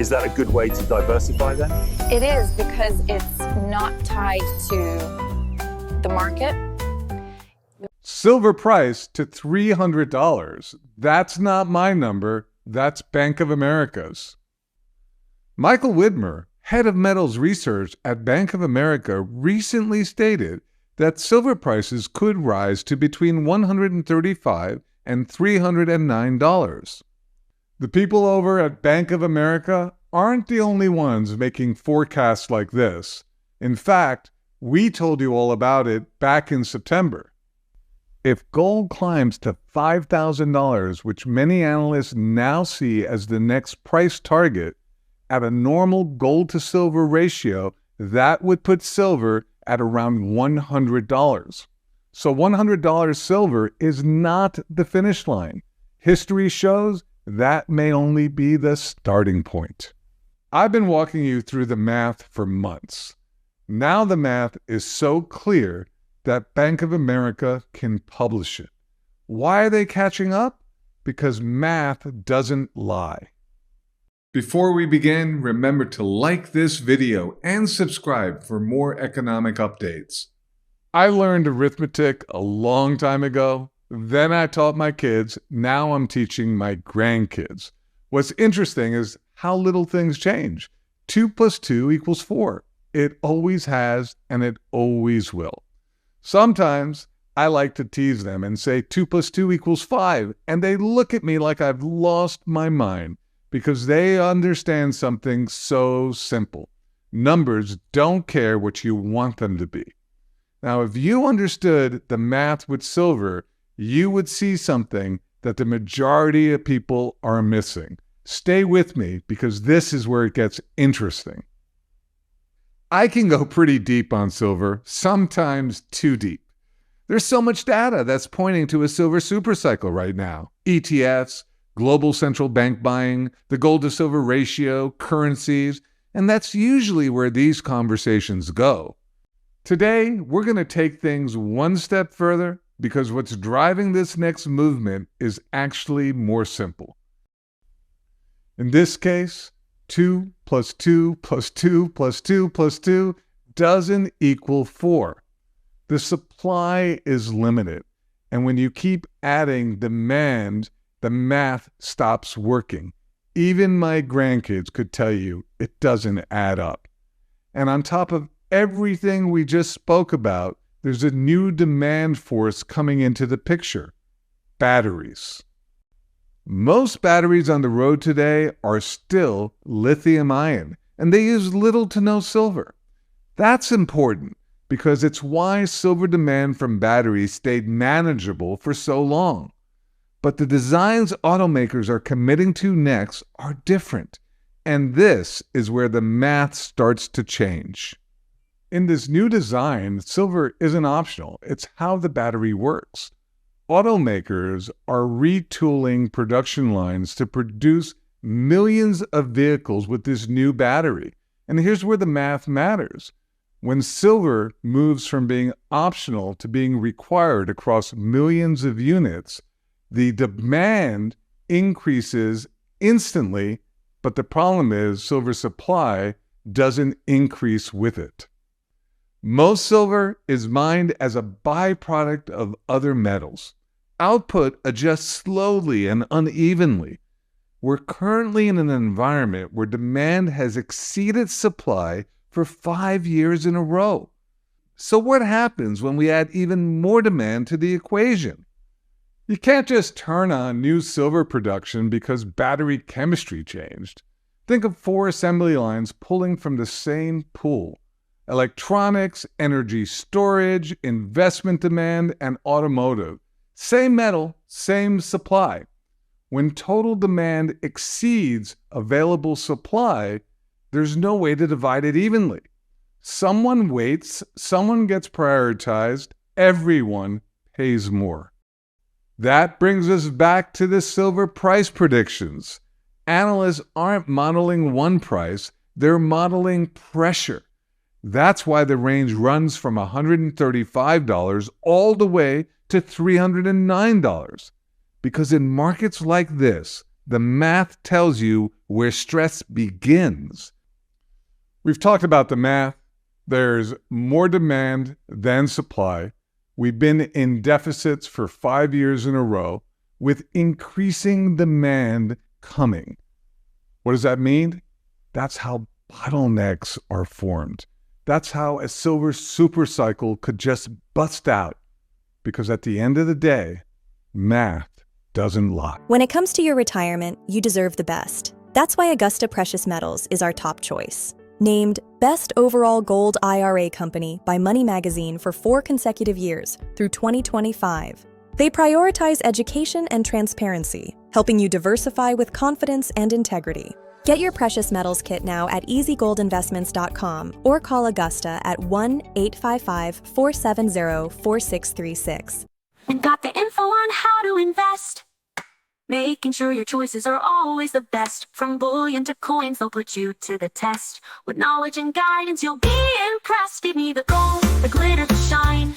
Is that a good way to diversify then? It is, because it's not tied to the market. Silver price to $300. That's not my number. That's Bank of America's. Michael Widmer, head of metals research at Bank of America, recently stated that silver prices could rise to between $135 and $309. The people over at Bank of America aren't the only ones making forecasts like this. In fact, we told you all about it back in September. If gold climbs to $5,000, which many analysts now see as the next price target, at a normal gold to silver ratio, that would put silver at around $100. So $100 silver is not the finish line. History shows that may only be the starting point. I've been walking you through the math for months. Now the math is so clear that Bank of America can publish it. Why are they catching up? Because math doesn't lie. Before we begin, remember to like this video and subscribe for more economic updates. I learned arithmetic a long time ago. Then I taught my kids. Now I'm teaching my grandkids. What's interesting is how little things change. 2 plus 2 equals 4. It always has, and it always will. Sometimes I like to tease them and say 2 plus 2 equals 5, and they look at me like I've lost my mind because they understand something so simple. Numbers don't care what you want them to be. Now, if you understood the math with silver, you would see something that the majority of people are missing. Stay with me because this is where it gets interesting. I can go pretty deep on silver, sometimes too deep. There's so much data that's pointing to a silver supercycle right now. ETFs, global central bank buying, the gold to silver ratio, currencies, and that's usually where these conversations go. Today, we're going to take things one step further because what's driving this next movement is actually more simple. In this case, 2 plus 2 plus 2 plus 2 plus 2 doesn't equal 4. The supply is limited, and when you keep adding demand, the math stops working. Even my grandkids could tell you it doesn't add up. And on top of everything we just spoke about, there's a new demand force coming into the picture: batteries. Most batteries on the road today are still lithium-ion, and they use little to no silver. That's important because it's why silver demand from batteries stayed manageable for so long. But the designs automakers are committing to next are different, and this is where the math starts to change. In this new design, silver isn't optional. It's how the battery works. Automakers are retooling production lines to produce millions of vehicles with this new battery. And here's where the math matters. When silver moves from being optional to being required across millions of units, the demand increases instantly, but the problem is silver supply doesn't increase with it. Most silver is mined as a byproduct of other metals. Output adjusts slowly and unevenly. We're currently in an environment where demand has exceeded supply for 5 years in a row. So what happens when we add even more demand to the equation? You can't just turn on new silver production because battery chemistry changed. Think of 4 assembly lines pulling from the same pool: electronics, energy storage, investment demand, and automotive. Same metal, same supply. When total demand exceeds available supply, there's no way to divide it evenly. Someone waits, someone gets prioritized, everyone pays more. That brings us back to the silver price predictions. Analysts aren't modeling one price, they're modeling pressure. That's why the range runs from $135 all the way to $309. Because in markets like this, the math tells you where stress begins. We've talked about the math. There's more demand than supply. We've been in deficits for 5 years in a row, with increasing demand coming. What does that mean? That's how bottlenecks are formed. That's how a silver supercycle could just bust out. Because at the end of the day, math doesn't lie. When it comes to your retirement, you deserve the best. That's why Augusta Precious Metals is our top choice. Named Best Overall Gold IRA Company by Money Magazine for 4 consecutive years through 2025. They prioritize education and transparency, helping you diversify with confidence and integrity. Get your precious metals kit now at easygoldinvestments.com or call Augusta at 1-855-470-4636. And got the info on how to invest. Making sure your choices are always the best. From bullion to coins, they'll put you to the test. With knowledge and guidance, you'll be impressed. Give me the gold, the glitter, the shine.